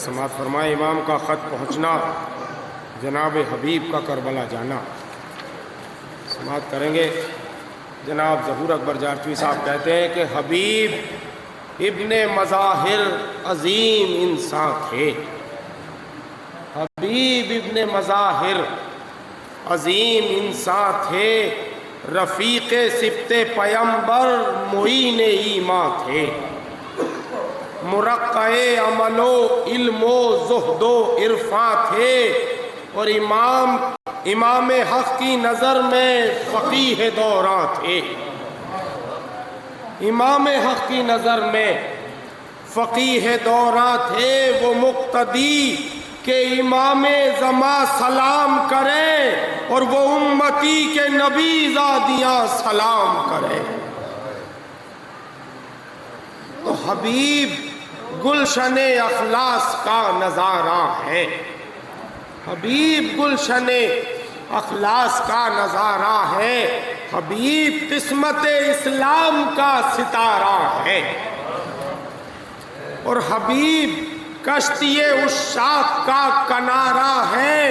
سماعت فرمائے امام کا خط پہنچنا، جناب حبیب کا کربلا جانا۔ سماعت کریں گے۔ جناب ظہور اکبر جارچوی صاحب کہتے ہیں کہ حبیب ابن مظاہر عظیم انسان تھے۔ حبیب ابن مظاہر عظیم انسان تھے، رفیق سبط پیمبر معین ایمان تھے، مرقع عمل و علم و زہد و عرفاں تھے، اور امام حق کی نظر میں فقیہ دوراں تھے۔ امام حق کی نظر میں فقیہ دوراں تھے، وہ مقتدی کہ امام زمان سلام کریں اور وہ امتی کے نبی زادیاں سلام کریں۔ تو حبیب گلشن اخلاص کا نظارہ ہے، حبیب گلشن اخلاص کا نظارہ ہے، حبیب قسمت اسلام کا ستارہ ہے، اور حبیب کشتی عشاق کا کنارہ ہے،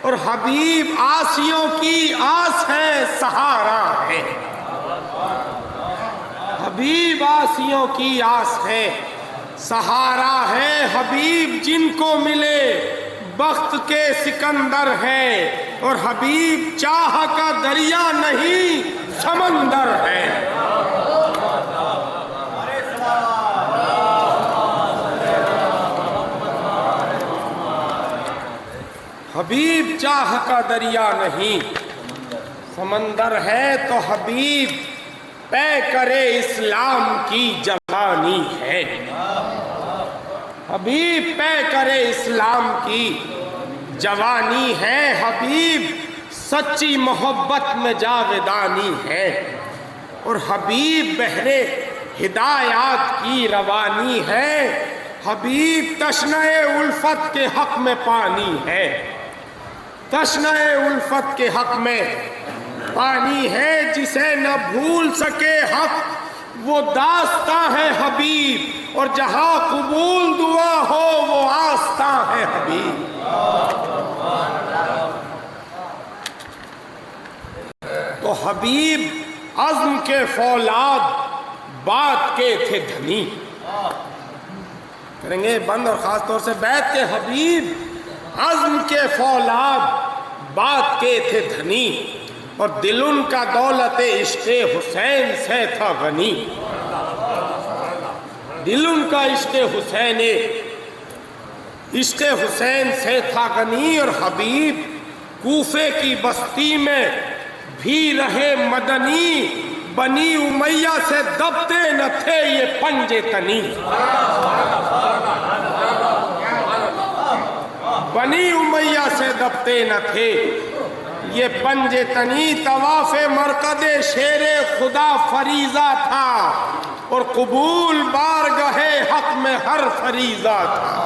اور حبیب آسیوں کی آس ہے، سہارا ہے۔ حبیب آسیوں کی آس ہے، سہارا ہے، حبیب جن کو ملے بخت کے سکندر ہے، اور حبیب چاہ کا دریا نہیں سمندر ہے۔ حبیب چاہ کا دریا نہیں سمندر ہے، تو حبیب پے کرے اسلام کی جوانی ہے، حبیب پے کرے اسلام کی جوانی ہے، حبیب سچی محبت میں جاودانی ہے، اور حبیب بحر ہدایات کی روانی ہے، حبیب تشنہ الفت کے حق میں پانی ہے، تشنہ الفت کے حق میں پانی ہے، جسے نہ بھول سکے حق وہ داستاں ہے حبیب، اور جہاں قبول دعا ہو وہ آستاں ہے حبیب۔ تو حبیب عزم کے فولاد بات کے تھے دھنی، کریں گے بند، اور خاص طور سے بیت کے حبیب عزم کے فولاد بات کے تھے دھنی، اور دل ان کا دولت عشق حسین سے تھا غنی، دل ان کا عشق حسین سے تھا غنی، اور حبیب کوفے کی بستی میں بھی رہے مدنی، بنی امیہ سے دبتے نہ تھے یہ پنجے تنی، بنی امیہ سے دبتے نہ تھے یہ پنجے تنی، طواف مرقد شیر خدا فریضہ تھا، اور قبول بارگاہ حق میں ہر فریضہ تھا۔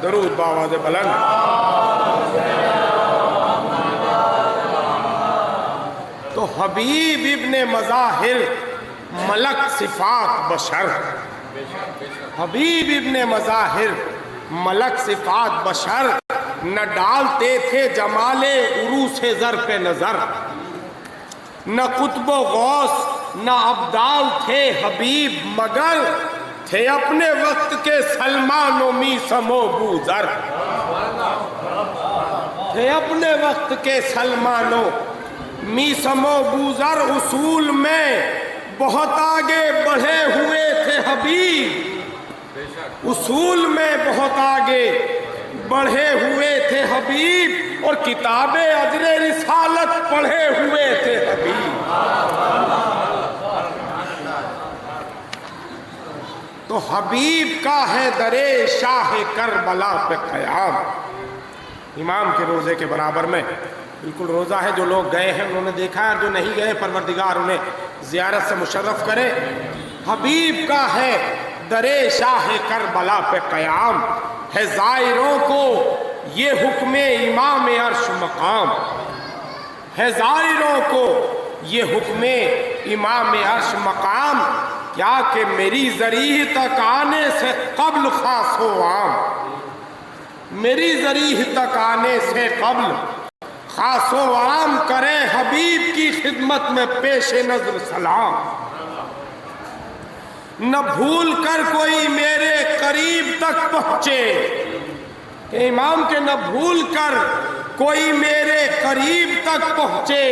درود بآواز بلند۔ تو حبیب ابن مظاہر ملک صفات بشر، حبیب ابن مظاہر ملک صفات بشر، نہ ڈالتے تھے جمال عروس زر پہ نظر، نہ قطب و غوث نہ ابدال تھے حبیب، مگر تھے اپنے وقت کے سلمان و میثم و بوذر، تھے اپنے وقت کے سلمان و میثم و بوذر، اصول میں بہت آگے بڑھے ہوئے تھے حبیب، اصول میں بہت آگے بڑھے ہوئے تھے حبیب، اور کتاب اجر رسالت پڑھے ہوئے تھے حبیب۔ تو حبیب کا ہے درے شاہ کربلا پہ قیام، امام کے روزے کے برابر میں بالکل روزہ ہے، جو لوگ گئے ہیں انہوں نے دیکھا ہے، اور جو نہیں گئے پروردگار انہیں زیارت سے مشرف کرے۔ حبیب کا ہے درے شاہ کربلا پہ قیام، ہے زائروں کو یہ حکم امام عرش مقام، ہے زائروں کو یہ حکم امام عرش مقام، کیا کہ میری ذریح تک آنے سے قبل خاص و عام، میری ذریح تک آنے سے قبل خاص و عام کرے حبیب کی خدمت میں پیش نظر سلام۔ نہ بھول کر کوئی میرے قریب تک پہنچے، کہ امام کے نہ بھول کر کوئی میرے قریب تک پہنچے،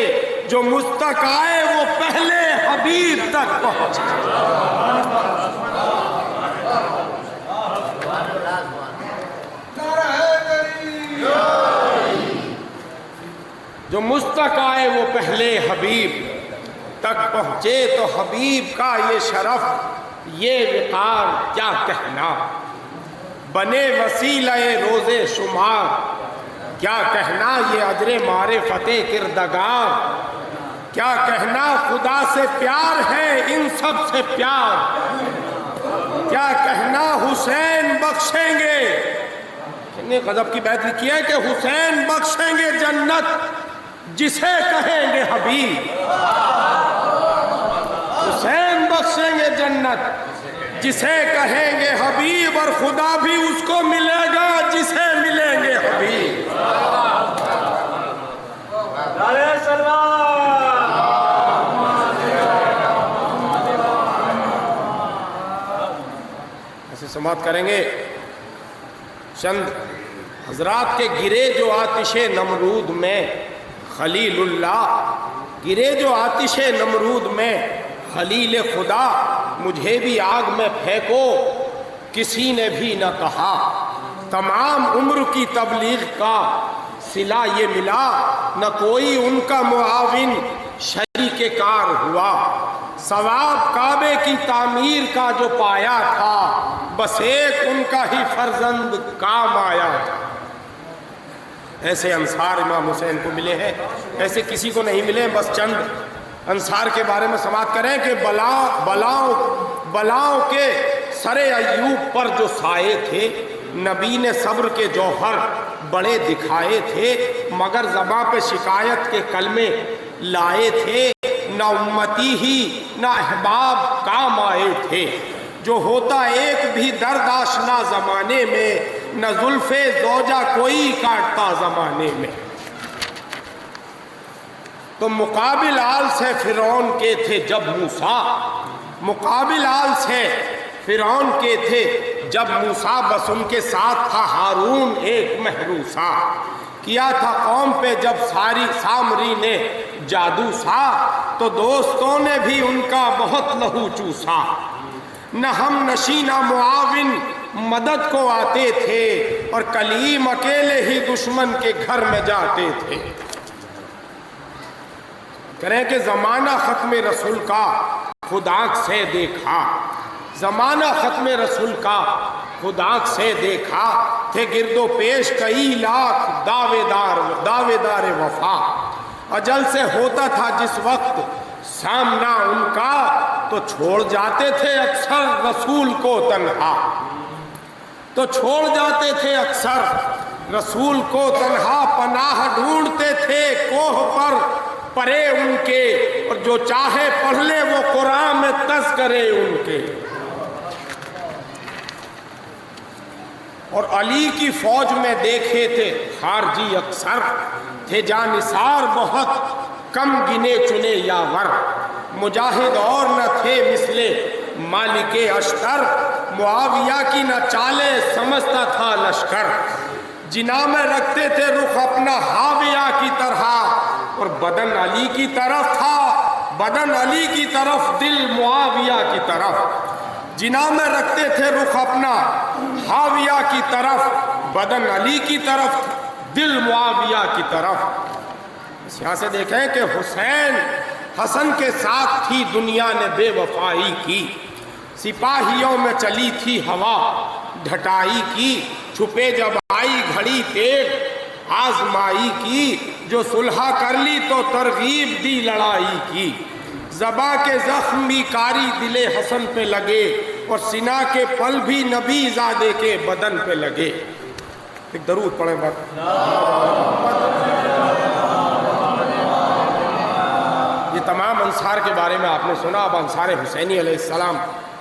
جو مجھ تک آئے وہ پہلے حبیب تک پہنچے۔ جو مجھ تک آئے وہ پہلے حبیب تک پہنچے، تو حبیب کا یہ شرف یہ وقار کیا کہنا، بنے وسیلہ روز شمار کیا کہنا، یہ اجر معرفت کردگار کیا کہنا، خدا سے پیار ہے ان سب سے پیار کیا کہنا، حسین بخشیں گے، کتنے غضب کی بیعت لکھی ہے کہ حسین بخشیں گے جنت جسے کہیں گے حبیب، حسین بخشیں گے جنت جسے کہیں گے حبیب، اور خدا بھی اس کو ملے گا جسے ملیں گے حبیب۔ ایسے سماعت کریں گے چند حضرات کے گرے جو آتش نمرود میں خلیل اللہ، گرے جو آتش نمرود میں خلیل خدا، مجھے بھی آگ میں پھینکو کسی نے بھی نہ کہا، تمام عمر کی تبلیغ کا صلہ یہ ملا، نہ کوئی ان کا معاون شریک کار ہوا، ثواب کعبے کی تعمیر کا جو پایا تھا، بس ایک ان کا ہی فرزند کام آیا تھا۔ ایسے انصار امام حسین کو ملے ہیں، ایسے کسی کو نہیں ملے۔ بس چند انصار کے بارے میں سماعت کریں کہ بلاؤں کے سر ایوب پر جو سائے تھے، نبی نے صبر کے جوہر بڑے دکھائے تھے، مگر زباں پہ شکایت کے کلمے لائے تھے، نہ امتی ہی نہ احباب کام آئے تھے، جو ہوتا ایک بھی درد آشنا زمانے میں، نہ زلف زوجہ کوئی کاٹتا زمانے میں۔ تو مقابل آل سے فرعون کے تھے جب موسیٰ، مقابل آل سے فرعون کے تھے جب موسیٰ، بس ان کے ساتھ تھا ہارون ایک محروسا، کیا تھا قوم پہ جب سامری نے جادو سا، تو دوستوں نے بھی ان کا بہت لہو چوسا، نہ ہم نشینہ معاون مدد کو آتے تھے، اور کلیم اکیلے ہی دشمن کے گھر میں جاتے تھے۔ کریں کہ زمانہ ختم رسول کا خدا سے دیکھا، زمانہ ختم رسول کا خدا سے دیکھا، تھے گرد و پیش کئی لاکھ دعوے دار وفا، اجل سے ہوتا تھا جس وقت سامنا ان کا، تو چھوڑ جاتے تھے اکثر رسول کو تنہا، تو چھوڑ جاتے تھے اکثر رسول کو تنہا، پناہ ڈھونڈتے تھے کوہ پر پرے ان کے، اور جو چاہے پڑھ لے وہ قرآن میں تذکرے ان کے۔ اور علی کی فوج میں دیکھے تھے خارجی اکثر، تھے جانثار بہت کم گنے چنے یاور، مجاہد اور نہ تھے مثل مالک اشتر، معاویہ کی نہ چالے سمجھتا تھا لشکر، جناح میں رکھتے تھے رخ اپنا حاویہ کی طرح، اور بدن علی کی طرف تھا، بدن علی کی طرف دل معاویہ کی طرف، جناح میں رکھتے تھے رخ اپنا حاویہ کی طرف، بدن علی کی طرف دل معاویہ کی طرف۔ یہاں سے دیکھیں کہ حسن کے ساتھ تھی دنیا نے بے وفائی کی، سپاہیوں میں چلی تھی ہوا ڈھٹائی کی، چھپے جب آئی گھڑی تیغ آزمائی کی، جو صلح کر لی تو ترغیب دی لڑائی کی، زباں کے زخم بھی کاری دل حسن پہ لگے، اور سنا کے پل بھی نبی زادے کے بدن پہ لگے۔ ایک درود پڑھیں بات۔ یہ تمام انصار کے بارے میں آپ نے سنا. اب انصار حسینی علیہ السلام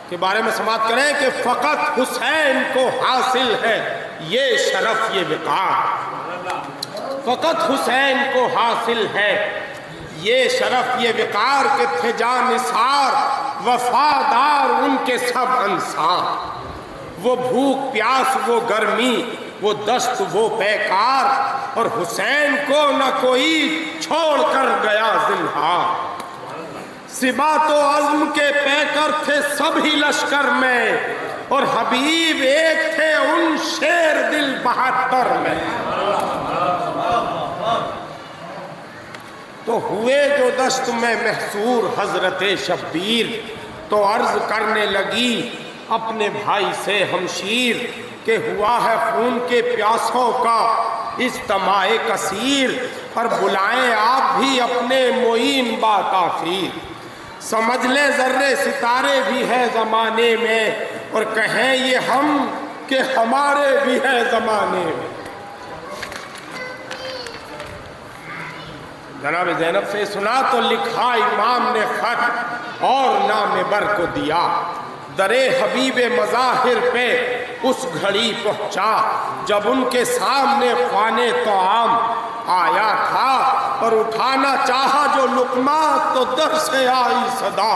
کے بارے میں سماعت کریں کہ فقط حسین کو حاصل ہے یہ شرف یہ وقار. فقط حسین کو حاصل ہے یہ شرف یہ وقار کہ تھے جان نثار وفادار ان کے سب انصار. وہ بھوک پیاس وہ گرمی وہ دست وہ پیکار اور حسین کو نہ کوئی چھوڑ کر گیا زنہار. ثبات و عزم کے پیکر تھے سبھی لشکر میں اور حبیب ایک تھے ان شیر دل 72 میں. تو ہوئے جو دشت میں محصور حضرت شبیر تو عرض کرنے لگی اپنے بھائی سے ہمشیر کہ ہوا ہے خون کے پیاسوں کا اجتماع کثیر اور بلائیں آپ بھی اپنے معین با تاخیر. سمجھ لیں ذرے ستارے بھی ہیں زمانے میں اور کہیں یہ ہم کہ ہمارے بھی ہیں زمانے میں. جناب زینب سے سنا تو لکھا امام نے خط اور نام بر کو دیا. درے حبیب مظاہر پہ اس گھڑی پہنچا جب ان کے سامنے خوانے طعام آیا تھا اور اٹھانا چاہا جو لقمہ تو در سے آئی صدا.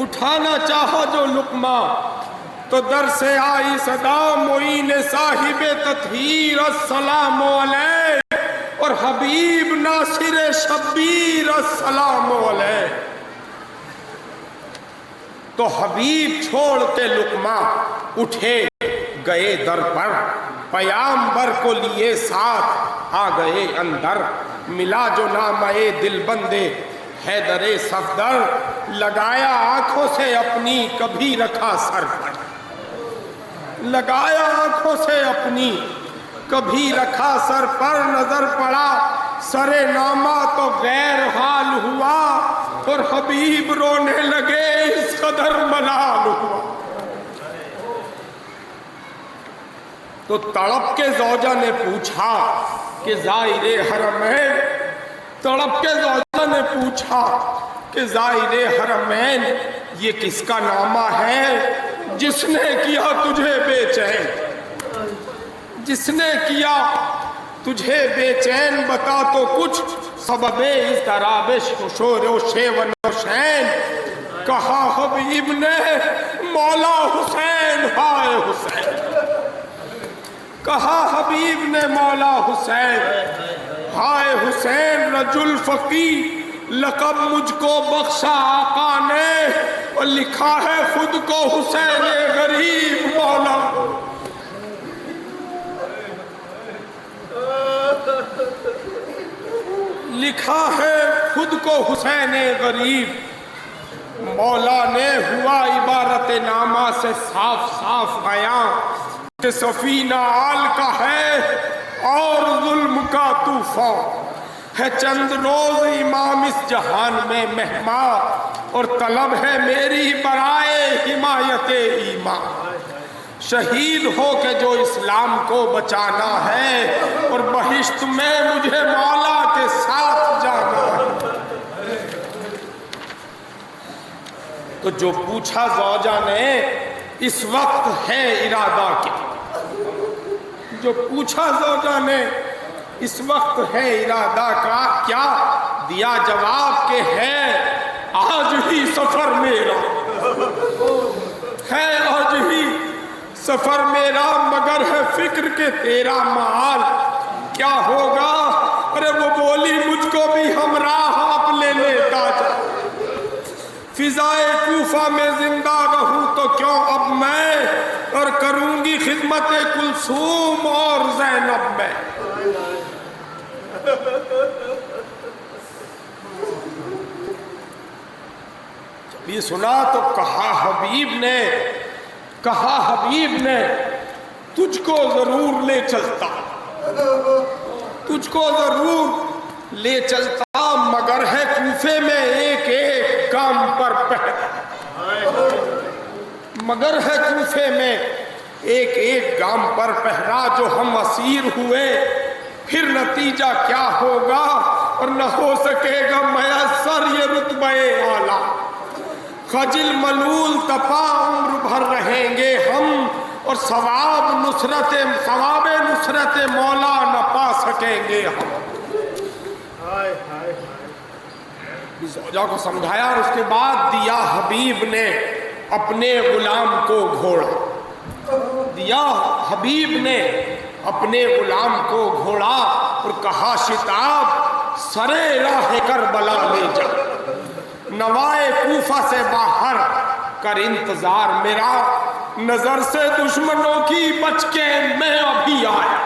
اٹھانا چاہا جو لقمہ تو در سے آئی صدا. معین صاحب تطہیر السلام علیہ اور حبیب ناصر شبیر السلام علیہ. تو حبیب چھوڑ کے لقمہ اٹھے گئے در پر پیامبر کو لیے ساتھ آ گئے اندر. ملا جو نامہ دل بندے حیدر صفدر لگایا آنکھوں سے اپنی کبھی رکھا سر پر. لگایا آنکھوں سے اپنی کبھی رکھا سر پر. نظر پڑا سر نامہ تو غیر حال ہوا اور حبیب رونے لگے اس قدر ملال ہوا. تو تڑپ کے زوجہ نے پوچھا کہ زائر حرمین تڑپ کے زوجہ نے پوچھا کہ زائر حرمین یہ کس کا نامہ ہے جس نے کیا تجھے بے چین. جس نے کیا تجھے بے چین بتا تو کچھ سبب اضطراب شور و شیون و شین. کہا حبیب نے مولا حسین ہائے حسین. کہا حبیب نے مولا حسین ہائے حسین. رجل فقی لقب مجھ کو بخشا آقا نے اور لکھا ہے خود کو حسین غریب مولا. لکھا ہے خود کو حسین غریب مولا نے. ہوا عبارت نامہ سے صاف صاف بیاں کہ سفینہ آل کا ہے اور ظلم کا طوفان ہے. چند روز امام اس جہان میں مہمان اور طلب ہے میری برائے حمایت ایمان. شہید ہو کہ جو اسلام کو بچانا ہے اور بہشت میں مجھے مولا کے ساتھ جانا ہے. تو جو پوچھا زوجہ نے اس وقت ہے ارادہ کیا. جو پوچھا زوجہ نے اس وقت ہے ارادہ کا کیا. دیا جواب کہ ہے آج ہی سفر میرا ہے. آج ہی سفر میرا مگر ہے فکر کہ تیرا مال کیا ہوگا. ارے وہ بولی مجھ کو بھی ہمراہ آپ لے لیتا جا. فضائے کوفہ میں زندہ رہوں تو کیوں اب میں اور کروں گی خدمت کلثوم اور زینب میں. جب یہ سنا تو کہا حبیب نے تجھ کو ضرور لے چلتا. تجھ کو ضرور لے چلتا مگر ہے کوفے میں ایک ایک کام پر پہرا. مگر ہے کوفے میں ایک ایک گام پر پہرا. جو ہم اسیر ہوئے پھر نتیجہ کیا ہوگا اور نہ ہو سکے گا میسر یہ رتبہ اعلیٰ. خجل ملول تپا عمر بھر رہیں گے ہم، اور ثواب نصرت مولا نہ پا سکیں گے ہم. زوجہ کو سمجھایا اور اس کے بعد دیا حبیب نے اپنے غلام کو گھوڑا. دیا حبیب نے اپنے غلام کو گھوڑا اور کہا شتاب سرے راہ کربلا لے جا، نوائے کوفہ سے باہر کر انتظار میرا، نظر سے دشمنوں کی بچ کے میں ابھی آیا.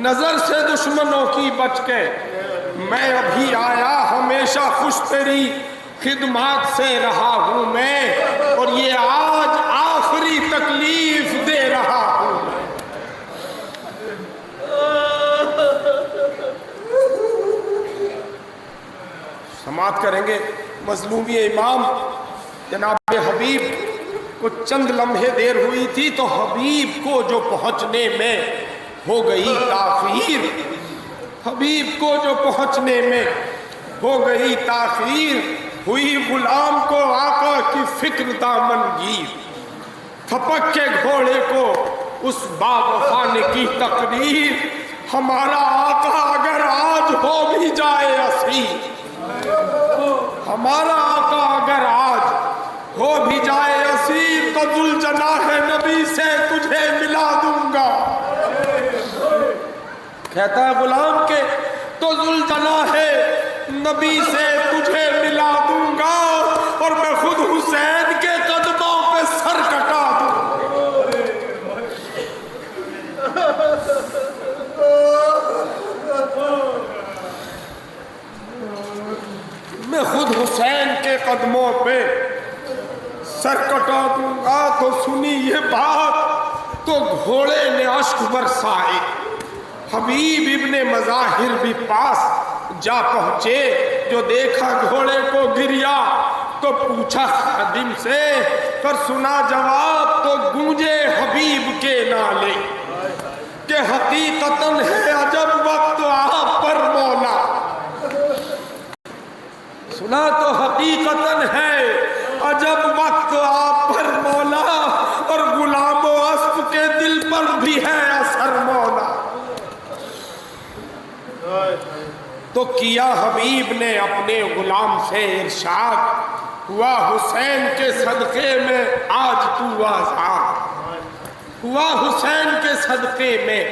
نظر سے دشمنوں کی بچ کے میں ابھی آیا، ہمیشہ خوش تیری خدمات سے رہا ہوں میں، اور یہ آج آخری تکلیف دے رہا ہوں میں. سماعت کریں گے. مظلومی امام جناب حبیب کو چند لمحے دیر ہوئی تھی تو حبیب کو جو پہنچنے میں ہو گئی تاخیر، حبیب کو جو پہنچنے میں ہو گئی تاخیر، ہوئی غلام کو آقا کی فکر دامن گیر. تھپک کے گھوڑے کو اس باوفا نے کی تقریر، ہمارا آقا اگر آج ہو بھی جائے اسیر، ہمارا آقا اگر آج ہو بھی جائے اسیر، تو ذوالجناح نبی سے تجھے ملا دوں گا. کہتا ہے غلام کے تو ذوالجناح نبی سے تجھے ملا دوں گا، اور میں خود حسین کے قدموں پہ سر کٹا دوں. میں خود حسین کے قدموں پہ سر کٹا دوں گا. تو سنی یہ بات تو گھوڑے نے اشک برسائے، حبیب ابن مظاہر بھی پاس جا پہنچے. جو دیکھا گھوڑے کو گریا تو پوچھا خادم سے، پر سنا جواب تو گونجے حبیب کے نالے کہ حقیقتاً ہے عجب وقت آپ پر مولا. سنا تو حقیقتاً ہے عجب وقت آپ پر مولا، اور غلام و اسب کے دل پر بھی ہے اثر مولا. تو کیا حبیب نے اپنے غلام سے ارشاد، ہوا حسین کے صدقے میں آج تو آزاد، ہوا حسین کے صدقے میں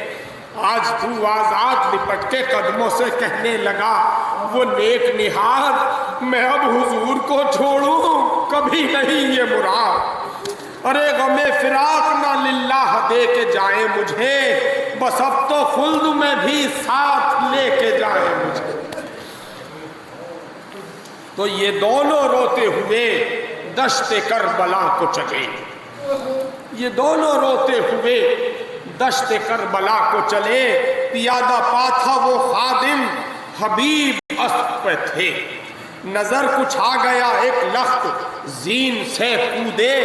آج تو آزاد. لپٹ کے قدموں سے کہنے لگا وہ نیک نہاد، میں اب حضور کو چھوڑوں کبھی نہیں یہ مراد. ارے غم فراق نہ للہ دے کے جائیں مجھے، بس اب تو خلد میں بھی ساتھ لے کے جائیں مجھے. تو یہ دونوں روتے ہوئے دشت کربلا کو چلے، یہ دونوں روتے ہوئے دشت کربلا کو چلے. پیادہ پا تھا وہ خادم، حبیب اسب پہ تھے. نظر کچھ آ گیا ایک لخت زین سے کودے،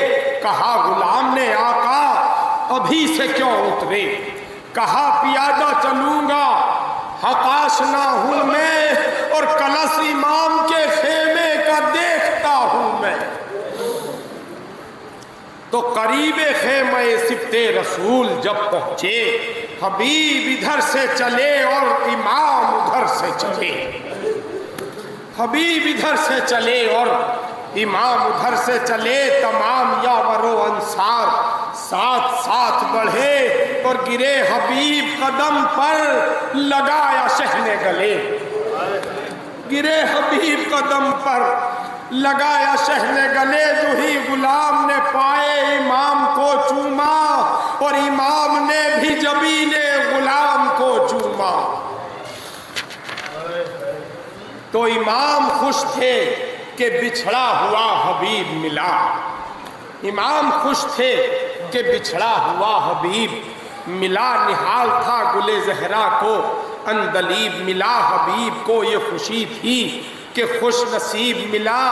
کہا غلام نے آقا ابھی سے کیوں اترے. کہا پیادہ چلوں گا حق آشنا ہوں میں، اور کلس امام کے خیمے کا دیکھتا ہوں میں. تو قریب خیمہ سبط رسول جب پہنچے، حبیب ادھر سے چلے اور امام ادھر سے چلے. حبیب ادھر سے چلے اور امام ادھر سے چلے. تمام یاور و انصار ساتھ ساتھ بڑھے اور گرے حبیب قدم پر، لگایا شہن گلے. گرے حبیب قدم پر لگایا شہن گلے. جو ہی غلام نے پائے امام کو چوما، اور امام نے بھی جبین غلام کو چوما. تو امام خوش تھے کہ بچھڑا ہوا حبیب ملا. امام خوش تھے کہ بچھڑا ہوا حبیب ملا. نہال تھا گل زہرا کو اندلیب ملا. حبیب کو یہ خوشی تھی کہ خوش نصیب ملا،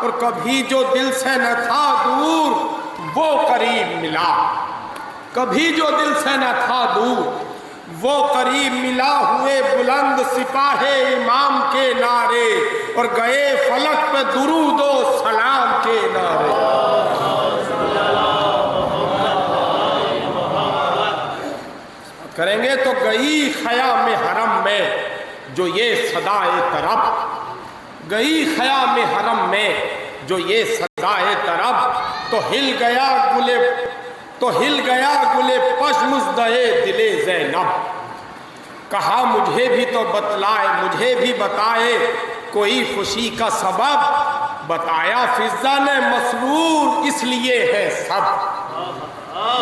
اور کبھی جو دل سے نہ تھا دور وہ قریب ملا. کبھی جو دل سے نہ تھا دور وہ قریب ملا ہوئے بلند سپاہ امام کے نعرے اور گئے فلک پہ درود و سلام کے نعرے۔ کریں گے تو گئی خیام حرم میں جو یہ صدائے طرب، گئی خیام حرم میں جو یہ صدائے طرب، تو ہل گیا گلے پشمزدہ دل زینب۔ کہا مجھے بھی تو بتلائے، مجھے بھی بتائے کوئی خوشی کا سبب، بتایا فضہ نے مسرور اس لیے ہے سب،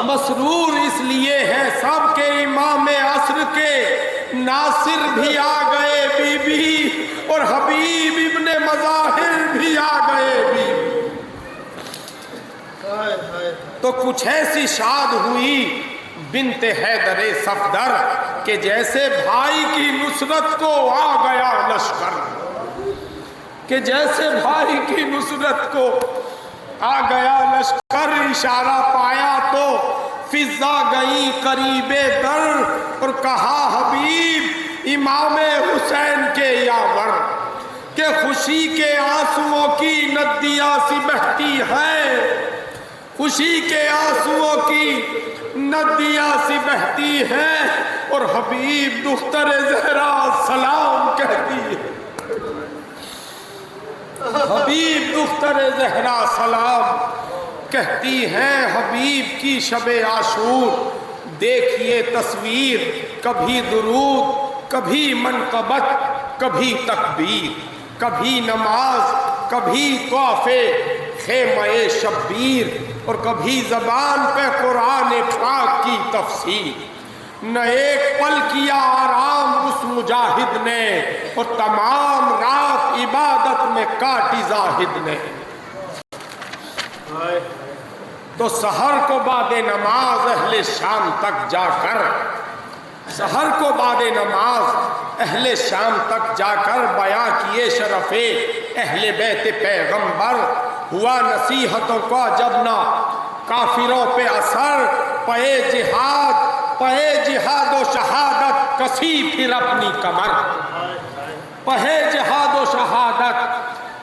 مسرور اس لیے ہے سب کہ امام عصر کے ناصر بھی آ گئے بی بی، اور حبیب ابن مظاہر بھی آ گئے بی بی۔ تو کچھ ایسی شاد ہوئی بنت حیدر صفدر کہ جیسے بھائی کی نصرت کو آ گیا لشکر، کہ جیسے بھائی کی نصرت کو آ گیا لشکر، اشارہ پایا تو فضا گئی قریب در، اور کہا حبیب امام حسین کے یاور کہ خوشی کے آنسوؤں کی ندیاں سی بہتی ہے، خوشی کے آنسوؤں کی ندیاں سی بہتی ہے، اور حبیب دختر زہرا سلام کہتی ہے، حبیب دختر زہرا سلام کہتی ہے۔ حبیب کی شب عاشور دیکھیے تصویر، کبھی درود، کبھی منقبت، کبھی تکبیر، کبھی نماز، کبھی طواف خیمہ شبیر، اور کبھی زبان پہ قرآن پاک کی تفسیر۔ نہ ایک پل کیا آرام اس مجاہد نے، اور تمام رات عبادت میں کاٹی زاہد نے۔ تو سحر کو بعد نماز اہل شام تک جا کر، سحر کو بعد نماز اہل شام تک جا کر بیاں کیے شرف اہل بیت پیغمبر، ہوا نصیحتوں کا جب نہ کافروں پہ اثر، پہے جہاد و شہادت کسی پھر اپنی کمر، پہے جہاد و شہادت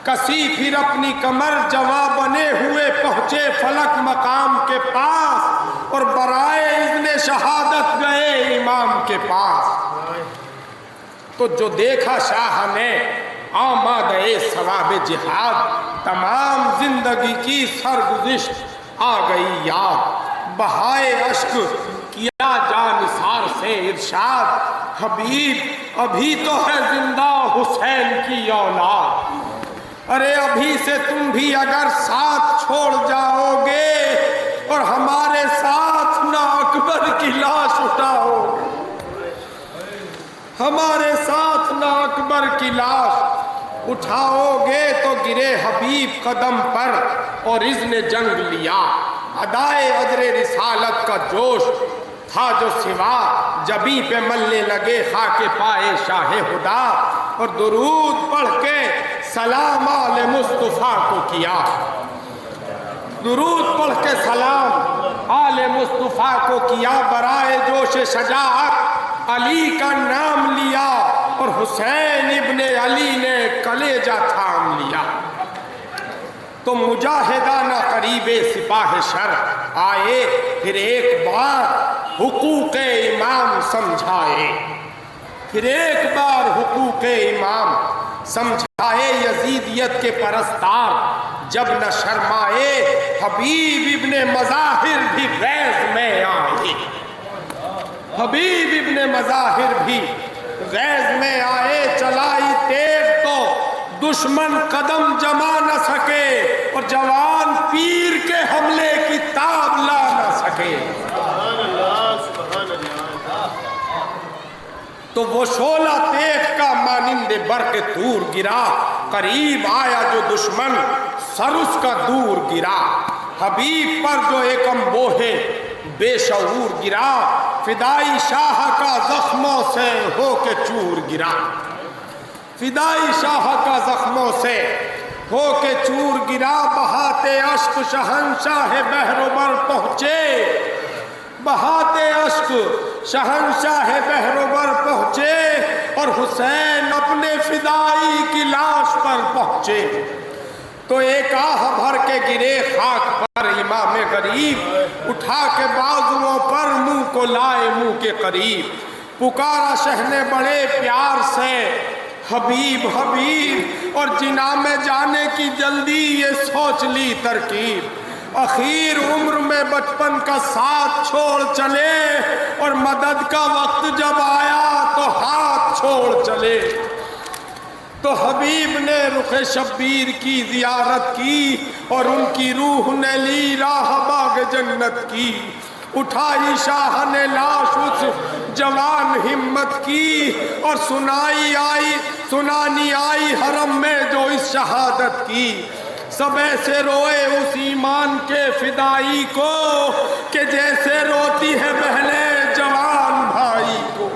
کسی پھر اپنی کمر، جواں بنے ہوئے پہنچے فلک مقام کے پاس، اور برائے اذن شہادت گئے امام کے پاس۔ تو جو دیکھا شاہ نے آمادہ ثواب جہاد، تمام زندگی کی سرگزشت آ گئی یاد، بہائے اشک کیا جانثار سے ارشاد، حبیب ابھی تو ہے زندہ حسین کی اولاد، ارے ابھی سے تم بھی اگر ساتھ چھوڑ جاؤ گے، اور ہمارے ساتھ نہ اکبر کی لاش اٹھاؤ، ہمارے ساتھ نہ اکبر کی لاش اٹھاؤ گے، تو گرے حبیب قدم پر اور اذن جنگ لیا، ادائے اجر رسالت کا جوش تھا جو سوا، جبیں پہ ملنے لگے خاک پائے شاہ خدا، اور درود پڑھ کے سلام آل مصطفیٰ کو کیا، درود پڑھ کے سلام آل مصطفیٰ کو کیا، برائے جوش شجاعت علی کا نام لیا، اور حسین ابن علی نے کلیجہ تھام لیا۔ تو مجاہدانہ قریب سپاہ شر آئے، پھر ایک بار حقوق امام سمجھائے، پھر ایک بار حقوق امام سمجھائے، یزیدیت کے پرستار جب نہ شرمائے، حبیب ابن مظاہر بھی غیظ میں آئے، حبیب ابن مظاہر بھی غیظ میں آئے، چلائی تیغ تو دشمن قدم جما نہ سکے، اور جوان پیر کے حملے کی تاب لا نہ سکے۔ تو وہ شعلہ تیغ کا مانند برق دور گرا، قریب آیا جو دشمن سر اس کا دور گرا، حبیب پر جو ایک انبوہ بے شعور گرا، فدائی شاہ کا زخموں سے ہو کے چور گرا، فدائی شاہ کا زخموں سے ہو کے چور گرا، بہاتے اشک شہنشاہ بحر بر پہنچے، بہاتے اشک شہنشاہ بحروبر پہنچے اور حسین اپنے فدائی کی لاش پر پہنچے تو ایک آہ بھر کے گرے خاک پر امام غریب، اٹھا کے بازوؤں پر منہ کو لائے منہ کے قریب، پکارا شہ نے بڑے پیار سے حبیب حبیب، اور جنا میں جانے کی جلدی یہ سوچ لی ترکیب، اخیر عمر میں بچپن کا ساتھ چھوڑ چلے اور مدد کا وقت جب آیا تو ہاتھ چھوڑ چلے۔ تو حبیب نے رخ شبیر کی زیارت کی اور ان کی روح نے لی راہ باغ جنت کی، اٹھائی شاہ نے لاش اس جوان ہمت کی اور سنانی آئی حرم میں جو اس شہادت کی، سب ایسے روئے اس ایمان کے فدائی کو کہ جیسے روتی ہے بہنیں جوان بھائی کو۔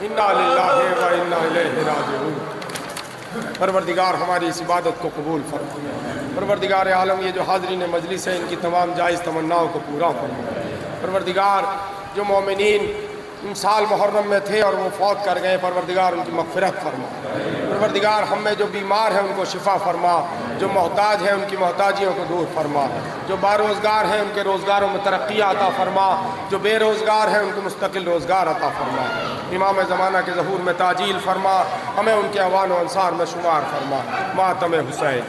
انا للہ و انا الیہ راجعون۔ پروردگار ہماری اس عبادت کو قبول فرما، پروردگار عالم یہ جو حاضرین مجلس ہیں ان کی تمام جائز تمناؤں کو پورا فرما، پروردگار جو مومنین ان سال محرم میں تھے اور وہ فوت کر گئے، پروردگار ان کی مغفرت فرما، پروردگار ہم میں جو بیمار ہیں ان کو شفا فرما، جو محتاج ہیں ان کی محتاجیوں کو دور فرما، جو باروزگار ہیں ان کے روزگاروں میں ترقی عطا فرما، جو بے روزگار ہیں ان کو مستقل روزگار عطا فرما، امام زمانہ کے ظہور میں تعجیل فرما، ہمیں ان کے اعوان و انصار میں شمار فرما۔ ماتم حسین۔